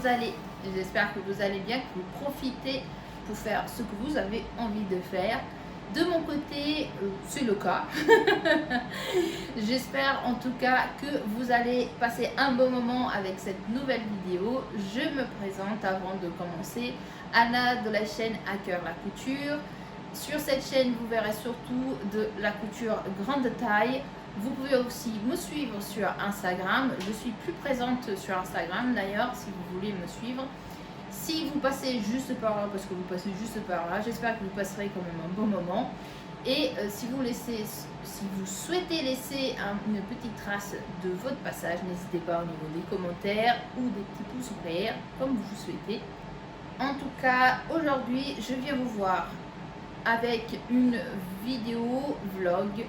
vous allez. J'espère que vous allez bien, que vous profitez pour faire ce que vous avez envie de faire. De mon côté, c'est le cas. J'espère en tout cas que vous allez passer un bon moment avec cette nouvelle vidéo. Je me présente avant de commencer. Anna de la chaîne À Cœur la Couture. Sur cette chaîne, vous verrez surtout de la couture grande taille. Vous pouvez aussi me suivre sur Instagram. Je suis plus présente sur Instagram d'ailleurs, si vous voulez me suivre. Si vous passez juste par là, parce que vous passez juste par là, j'espère que vous passerez quand même un bon moment. Et si vous souhaitez laisser une petite trace de votre passage, n'hésitez pas au niveau des commentaires ou des petits pouces verts, comme vous souhaitez. En tout cas, aujourd'hui, je viens vous voir avec une vidéo vlog.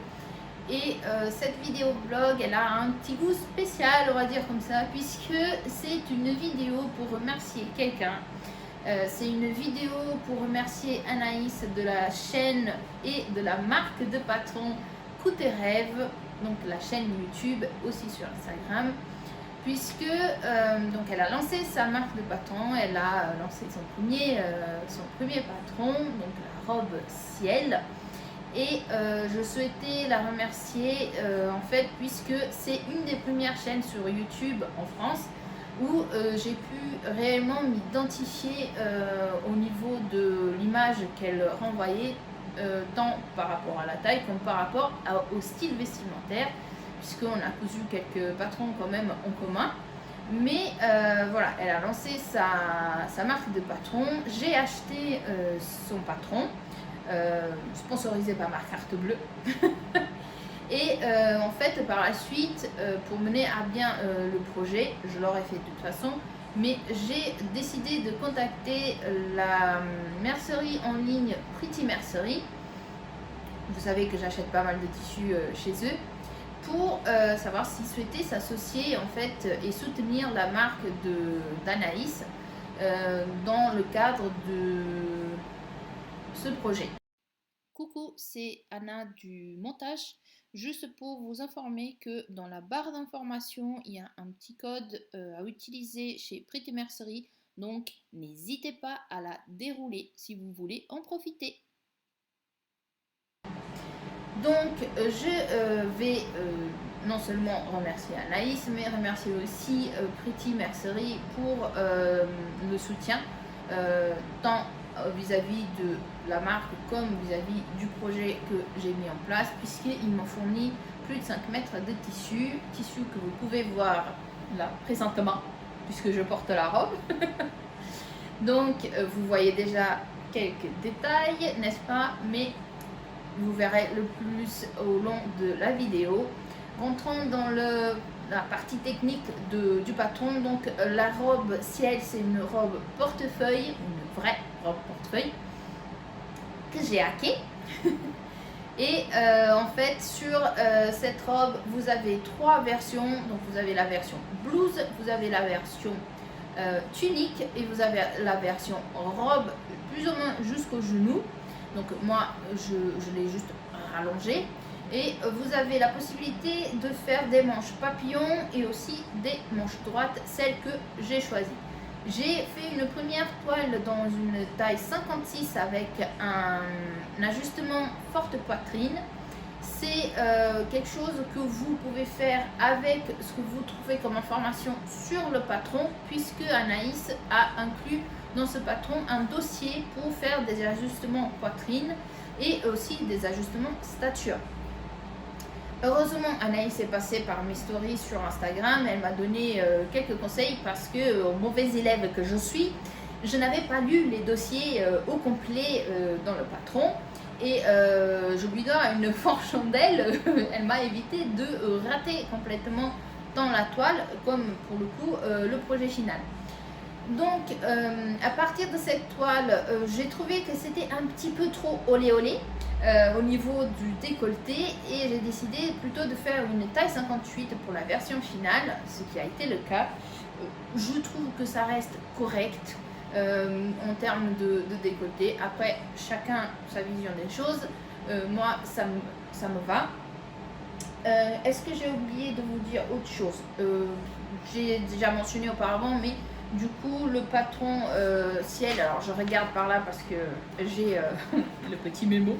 Et cette vidéo vlog, elle a un petit goût spécial, on va dire comme ça, puisque c'est une vidéo pour remercier quelqu'un. C'est une vidéo pour remercier Anaïs de la chaîne et de la marque de patron Coup tes rêves, donc la chaîne YouTube, aussi sur Instagram. Puisque donc elle a lancé sa marque de patron, elle a lancé son premier patron, donc la robe ciel. Et je souhaitais la remercier en fait, puisque c'est une des premières chaînes sur YouTube en France où j'ai pu réellement m'identifier au niveau de l'image qu'elle renvoyait, tant par rapport à la taille comme par rapport au style vestimentaire, puisqu'on a cousu quelques patrons quand même en commun. Mais voilà, elle a lancé sa marque de patron. J'ai acheté son patron, sponsorisé par ma carte bleue. Et en fait, par la suite, pour mener à bien le projet, je l'aurais fait de toute façon, mais j'ai décidé de contacter la mercerie en ligne Pretty Mercery. Vous savez que j'achète pas mal de tissus chez eux, pour savoir s'ils souhaitaient s'associer en fait et soutenir la marque d'Anaïs dans le cadre de ce projet. Coucou, c'est Anna du montage. Juste pour vous informer que dans la barre d'information, il y a un petit code à utiliser chez Pretty Mercery. Donc, n'hésitez pas à la dérouler si vous voulez en profiter. Donc, je vais non seulement remercier Anaïs, mais remercier aussi Pretty Mercery pour le soutien, tant vis-à-vis de la marque comme vis-à-vis du projet que j'ai mis en place, puisqu'ils m'ont fourni plus de 5 mètres de tissu que vous pouvez voir là présentement, puisque je porte la robe. Donc, vous voyez déjà quelques détails, n'est-ce pas? Mais vous verrez le plus au long de la vidéo. Rentrons dans la partie technique du patron. Donc la robe ciel, c'est une robe portefeuille, une vraie robe portefeuille que j'ai hackée. Et en fait sur cette robe, vous avez 3 versions. Donc vous avez la version blouse, vous avez la version tunique et vous avez la version robe plus ou moins jusqu'au genou. Donc moi, je l'ai juste rallongé. Et vous avez la possibilité de faire des manches papillons et aussi des manches droites, celles que j'ai choisies. J'ai fait une première toile dans une taille 56 avec un ajustement forte poitrine. C'est quelque chose que vous pouvez faire avec ce que vous trouvez comme information sur le patron, puisque Anaïs a inclus dans ce patron un dossier pour faire des ajustements poitrine et aussi des ajustements stature. Heureusement, Anaïs est passée par mes stories sur Instagram. Elle m'a donné quelques conseils parce que, mauvaise élève que je suis, je n'avais pas lu les dossiers au complet dans le patron. Et je lui dois une forte chandelle. Elle m'a évité de rater complètement dans la toile, comme pour le coup le projet final. Donc à partir de cette toile, j'ai trouvé que c'était un petit peu trop olé olé au niveau du décolleté, et j'ai décidé plutôt de faire une taille 58 pour la version finale, ce qui a été le cas. Je trouve que ça reste correct en termes de décolleté. Après, chacun sa vision des choses. Moi, ça me va. Est-ce que j'ai oublié de vous dire autre chose? J'ai déjà mentionné auparavant, mais Du coup, le patron ciel, alors je regarde par là parce que j'ai le petit mémo.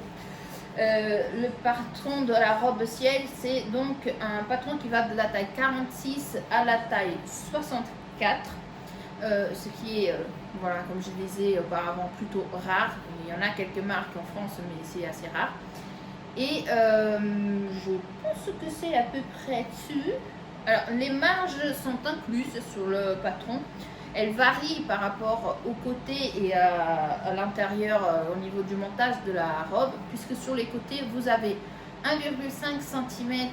Le patron de la robe ciel, c'est donc un patron qui va de la taille 46 à la taille 64. Ce qui est, voilà, comme je disais auparavant, plutôt rare. Il y en a quelques marques en France, mais c'est assez rare. Et je pense que c'est à peu près dessus. Alors, les marges sont incluses sur le patron. Elles varient par rapport au côté et à l'intérieur au niveau du montage de la robe, puisque sur les côtés, vous avez 1,5 cm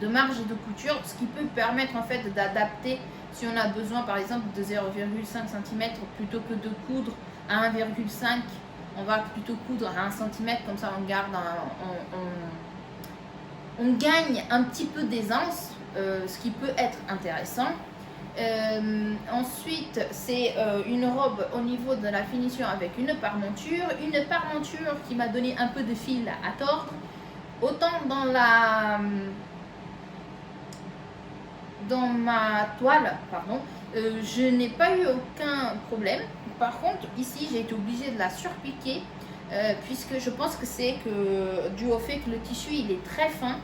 de marge de couture, ce qui peut permettre en fait d'adapter si on a besoin par exemple de 0,5 cm plutôt que de coudre à 1,5, on va plutôt coudre à 1 cm, comme ça on garde on gagne un petit peu d'aisance, ce qui peut être intéressant. Ensuite, c'est une robe au niveau de la finition avec une parmenture qui m'a donné un peu de fil à tordre. Autant dans ma toile, pardon, je n'ai pas eu aucun problème. Par contre, ici, j'ai été obligée de la surpiquer puisque je pense que c'est dû au fait que le tissu il est très fin,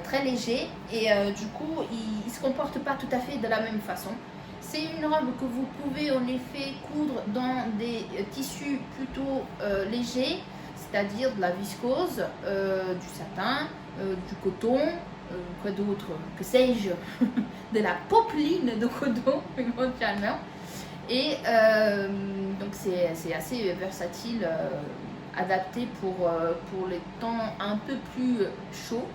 très léger et du coup, il ne se comporte pas tout à fait de la même façon. C'est une robe que vous pouvez en effet coudre dans des tissus plutôt légers, c'est-à-dire de la viscose, du satin, du coton. Quoi d'autre, que sais-je, de la popeline de coton éventuellement. Et donc c'est assez versatile, adapté pour les temps un peu plus chauds.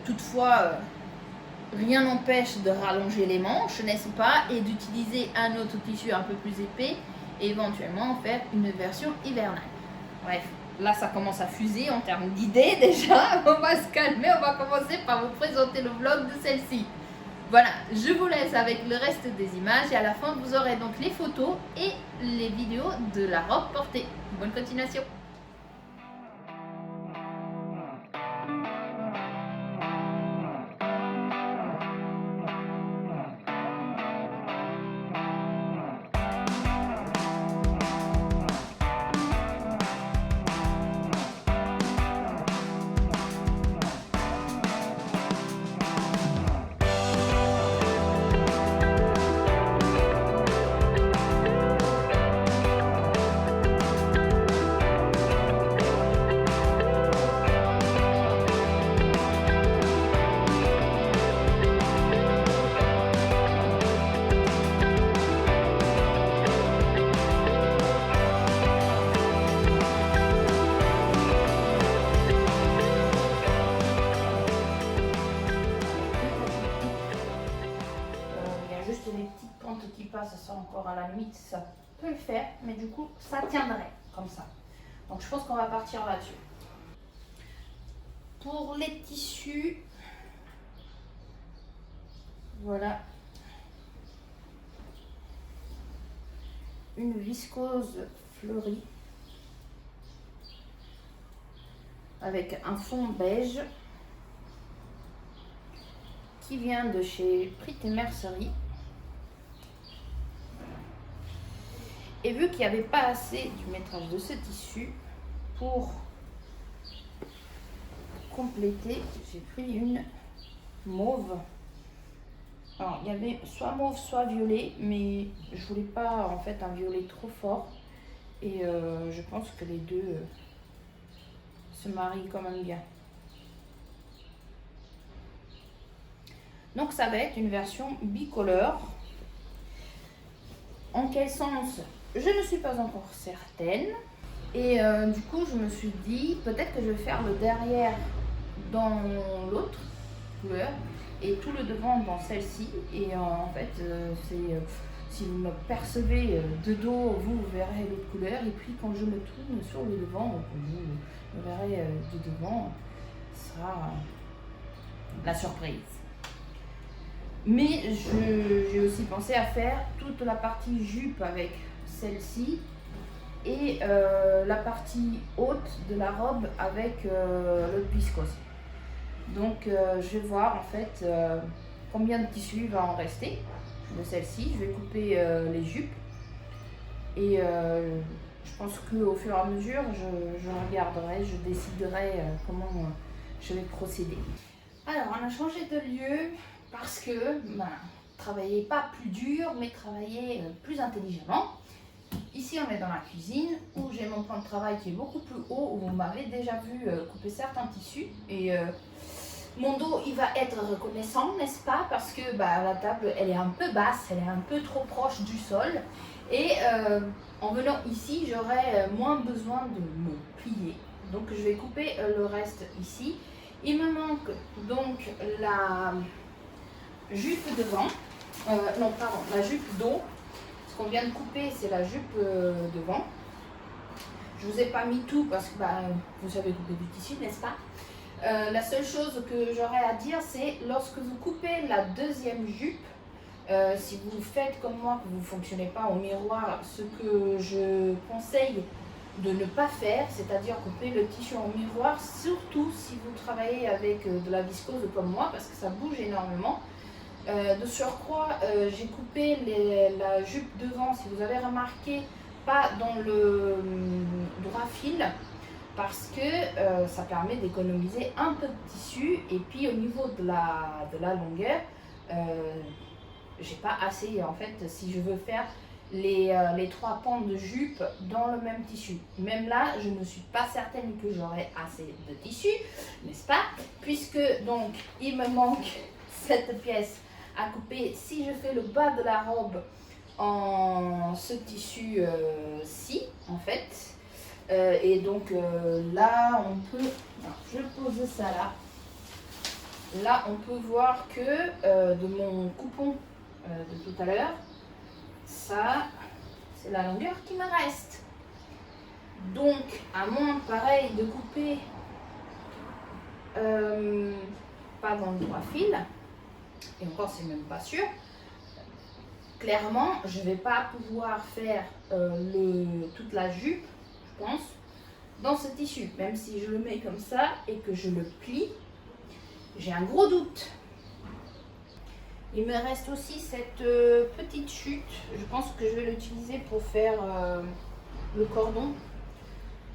Toutefois, rien n'empêche de rallonger les manches, n'est-ce pas, et d'utiliser un autre tissu un peu plus épais et éventuellement faire une version hivernale. Bref. Là, ça commence à fuser en termes d'idées déjà. On va se calmer, on va commencer par vous présenter le vlog de celle-ci. Voilà, je vous laisse avec le reste des images et à la fin, vous aurez donc les photos et les vidéos de la robe portée. Bonne continuation. Qui passe, ça encore à la limite, ça peut le faire, mais du coup, ça tiendrait comme ça. Donc, je pense qu'on va partir là-dessus. Pour les tissus, voilà une viscose fleurie avec un fond beige qui vient de chez Prit et Mercerie. Et vu qu'il n'y avait pas assez du métrage de ce tissu, pour compléter, j'ai pris une mauve. Alors, il y avait soit mauve, soit violet, mais je voulais pas en fait un violet trop fort. Et je pense que les deux se marient quand même bien. Donc ça va être une version bicolore. En quel sens ? Je ne suis pas encore certaine. Et du coup, je me suis dit, peut-être que je vais faire le derrière dans l'autre couleur et tout le devant dans celle-ci. Et en fait, si vous me percevez de dos, vous verrez l'autre couleur. Et puis quand je me tourne sur le devant, vous verrez de devant, ce sera la surprise. Mais j'ai aussi pensé à faire toute la partie jupe avec celle-ci et la partie haute de la robe avec l'autre viscose. Donc je vais voir en fait combien de tissu il va en rester de celle-ci. Je vais couper les jupes et je pense qu'au fur et à mesure, je regarderai, je déciderai comment je vais procéder. Alors, on a changé de lieu parce que travailler pas plus dur, mais travailler plus intelligemment. Ici, on est dans la cuisine où j'ai mon plan de travail qui est beaucoup plus haut, où vous m'avez déjà vu couper certains tissus. Et mon dos, il va être reconnaissant, n'est-ce pas? Parce que la table, elle est un peu basse, elle est un peu trop proche du sol. Et en venant ici, j'aurai moins besoin de me plier. Donc, je vais couper le reste ici. Il me manque donc la jupe devant. Non, pardon, la jupe d'eau. Ce qu'on vient de couper, c'est la jupe devant. Je vous ai pas mis tout parce que vous savez couper du tissu, n'est-ce pas? La seule chose que j'aurais à dire, c'est lorsque vous coupez la deuxième jupe, si vous faites comme moi, que vous ne fonctionnez pas au miroir, ce que je conseille de ne pas faire, c'est-à-dire couper le tissu en miroir, surtout si vous travaillez avec de la viscose comme moi, parce que ça bouge énormément. De surcroît, j'ai coupé la jupe devant, si vous avez remarqué, pas dans le droit fil, parce que ça permet d'économiser un peu de tissu. Et puis au niveau de la longueur, j'ai pas assez, en fait, si je veux faire les 3 pans de jupe dans le même tissu. Même là, je ne suis pas certaine que j'aurai assez de tissu, n'est-ce pas? Puisque donc, il me manque cette pièce à couper. Si je fais le bas de la robe en ce tissu-ci, en fait, et donc là, on peut, alors, je pose ça là. Là, on peut voir que de mon coupon de tout à l'heure, ça, c'est la longueur qui me reste. Donc, à moins, pareil, de couper pas dans le droit fil, et encore, c'est même pas sûr, clairement, je vais pas pouvoir faire toute la jupe, je pense, dans ce tissu. Même si je le mets comme ça et que je le plie, j'ai un gros doute. Il me reste aussi cette petite chute. Je pense que je vais l'utiliser pour faire le cordon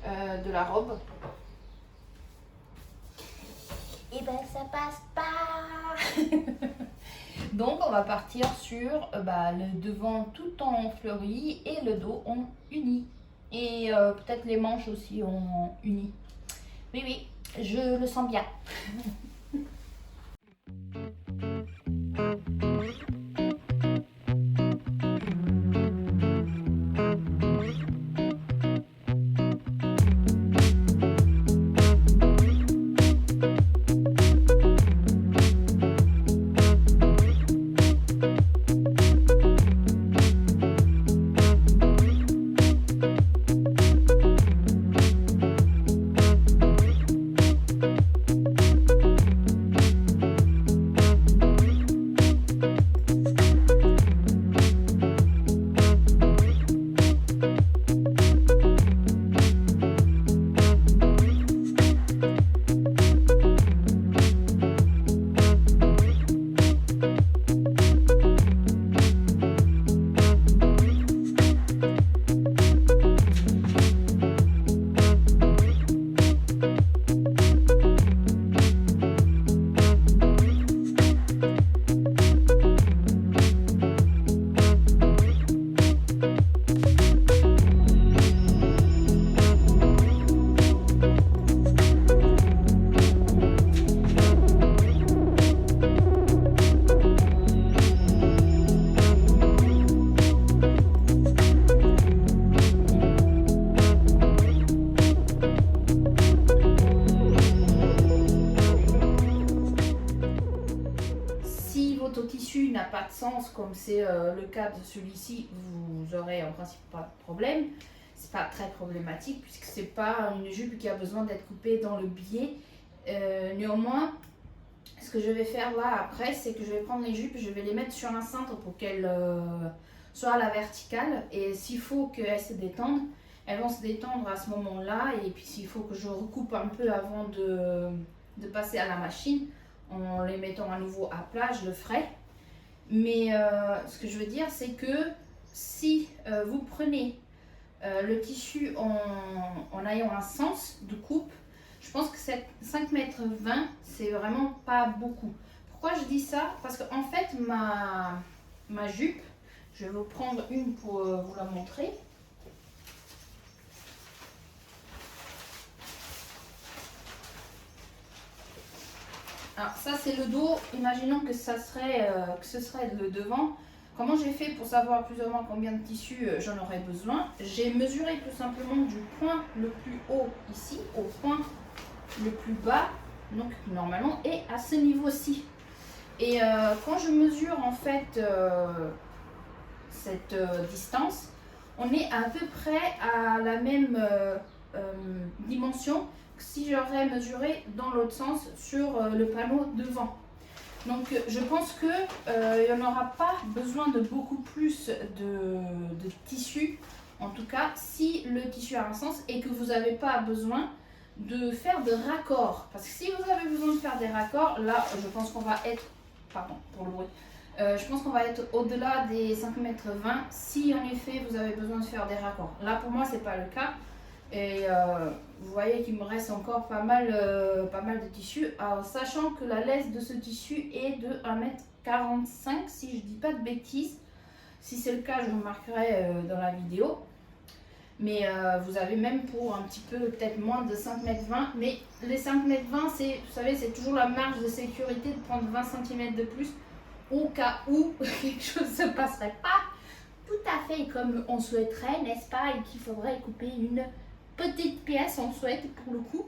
de la robe. Et ben ça passe pas. Donc on va partir sur le devant tout en fleuri et le dos en uni. Et peut-être les manches aussi en uni. Oui, oui, je le sens bien. Tissu n'a pas de sens comme c'est le cas de celui-ci, vous aurez en principe pas de problème. C'est pas très problématique puisque c'est pas une jupe qui a besoin d'être coupée dans le biais. Néanmoins, ce que je vais faire là après, c'est que je vais prendre les jupes, je vais les mettre sur un cintre pour qu'elles soient à la verticale, et s'il faut qu'elles se détendent, elles vont se détendre à ce moment-là. Et puis s'il faut que je recoupe un peu avant de passer à la machine, en les mettant à nouveau à plat, je le ferai. Mais ce que je veux dire, c'est que si vous prenez le tissu en ayant un sens de coupe, je pense que 5,20 m, c'est vraiment pas beaucoup. Pourquoi je dis ça? Parce qu'en fait, ma jupe, je vais vous prendre une pour vous la montrer. Alors ça c'est le dos, imaginons que ce serait le devant. Comment j'ai fait pour savoir plus ou moins combien de tissu j'en aurais besoin? J'ai mesuré tout simplement du point le plus haut ici au point le plus bas, donc normalement, et à ce niveau-ci. Et quand je mesure en fait cette distance, on est à peu près à la même dimension que si j'aurais mesuré dans l'autre sens sur le panneau devant. Donc je pense que il n'y en aura pas besoin de beaucoup plus de tissu, en tout cas si le tissu a un sens et que vous n'avez pas besoin de faire de raccords. Parce que si vous avez besoin de faire des raccords, là je pense qu'on va être, pardon pour le bruit, je pense qu'on va être au-delà des 5,20 m si en effet vous avez besoin de faire des raccords. Là pour moi c'est pas le cas. Et vous voyez qu'il me reste encore pas mal de tissu. Alors, sachant que la laisse de ce tissu est de 1,45 m, si je dis pas de bêtises. Si c'est le cas, je vous marquerai dans la vidéo. Mais vous avez même pour un petit peu, peut-être moins de 5,20 m. Mais les 5,20 m, c'est, vous savez, c'est toujours la marge de sécurité de prendre 20 cm de plus au cas où quelque chose ne se passerait pas tout à fait comme on souhaiterait, n'est-ce pas? Et qu'il faudrait couper une petite pièce, on souhaite pour le coup.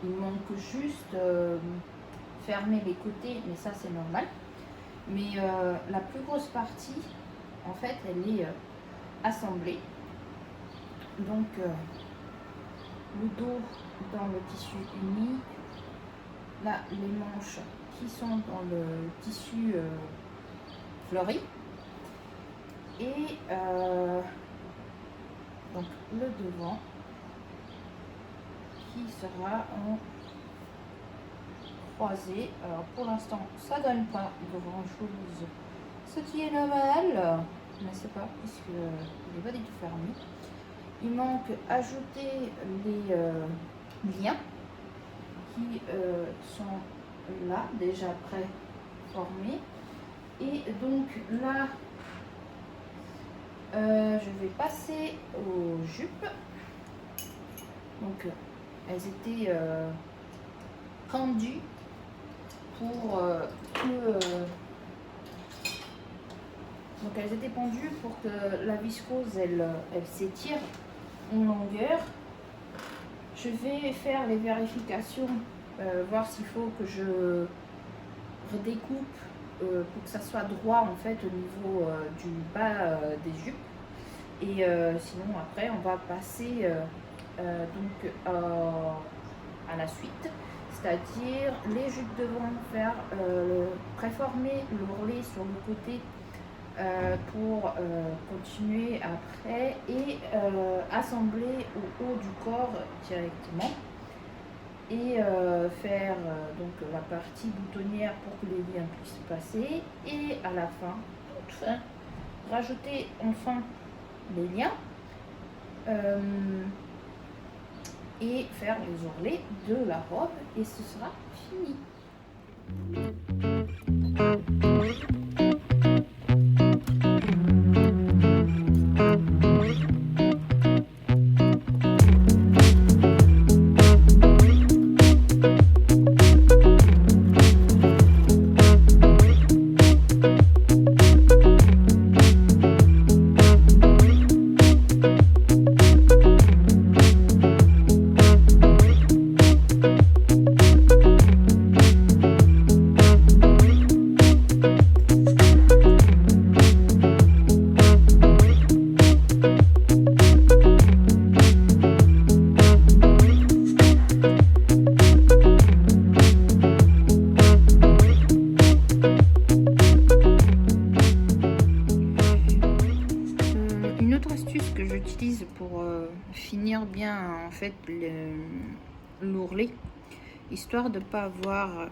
Il manque juste fermer les côtés, mais ça c'est normal. Mais la plus grosse partie, en fait, elle est assemblée. Donc le dos dans le tissu uni, là les manches qui sont dans le tissu fleuri, et donc le devant qui sera en croisé. Alors pour l'instant ça donne pas grand chose, ce qui est normal, mais c'est pas, puisque il n'est pas du tout fermé. Il manque ajouter les liens qui sont là déjà préformés, et donc là je vais passer aux jupes. Donc elles étaient tendues pour donc elles étaient pendues pour que la viscose elle s'étire en longueur. Je vais faire les vérifications, voir s'il faut que je redécoupe pour que ça soit droit en fait au niveau du bas des jupes. Et sinon après on va passer donc à la suite, c'est-à-dire les jupes devant, faire préformer l'ourlet sur le côté pour continuer après et assembler au haut du corps directement et faire donc la partie boutonnière pour que les liens puissent passer, et à la fin, toute fin, rajouter enfin les liens et faire les ourlets de la robe, et ce sera fini. Pour finir bien en fait l'ourlet, histoire de pas avoir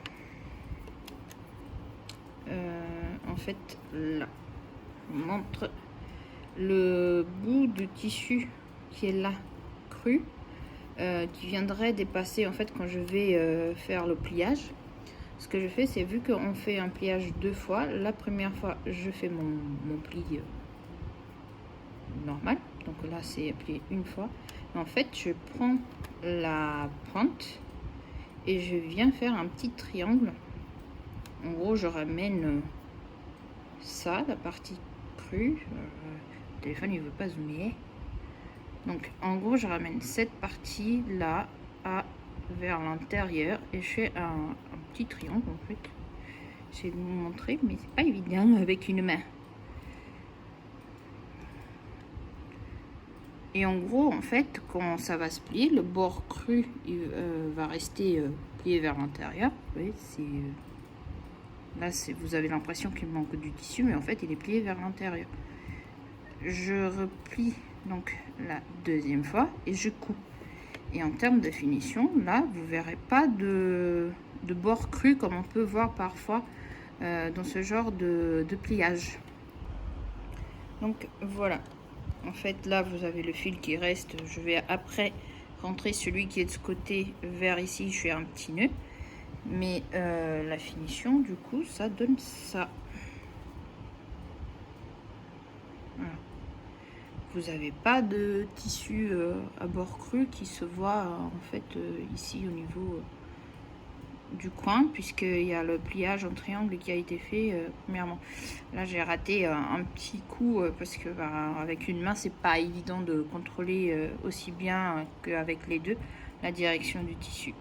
en fait là, je vous montre le bout de tissu qui est là cru, qui viendrait dépasser en fait quand je vais faire le pliage. Ce que je fais, c'est, vu qu'on fait un pliage 2 fois, la première fois je fais mon pli normal, donc là c'est plié une fois. En fait, je prends la pointe et je viens faire un petit triangle. En gros, je ramène ça, la partie crue. Le téléphone il veut pas zoomer. Donc en gros, je ramène cette partie là vers l'intérieur et je fais un petit triangle en fait. J'essaie de vous montrer, mais c'est pas évident avec une main. Et en gros, en fait, quand ça va se plier, le bord cru va rester plié vers l'intérieur. Vous voyez, là, vous avez l'impression qu'il manque du tissu, mais en fait, il est plié vers l'intérieur. Je replie donc la deuxième fois et je coupe. Et en termes de finition, là, vous verrez pas de bord cru comme on peut voir parfois dans ce genre de pliage. Donc voilà. En fait, là, vous avez le fil qui reste. Je vais après rentrer celui qui est de ce côté vers ici. Je fais un petit nœud. Mais la finition, du coup, ça donne ça. Voilà. Vous n'avez pas de tissu à bord cru qui se voit en fait ici au niveau du coin, puisqu'il y a le pliage en triangle qui a été fait premièrement. Là j'ai raté un petit coup parce que avec une main c'est pas évident de contrôler aussi bien qu'avec les deux la direction du tissu.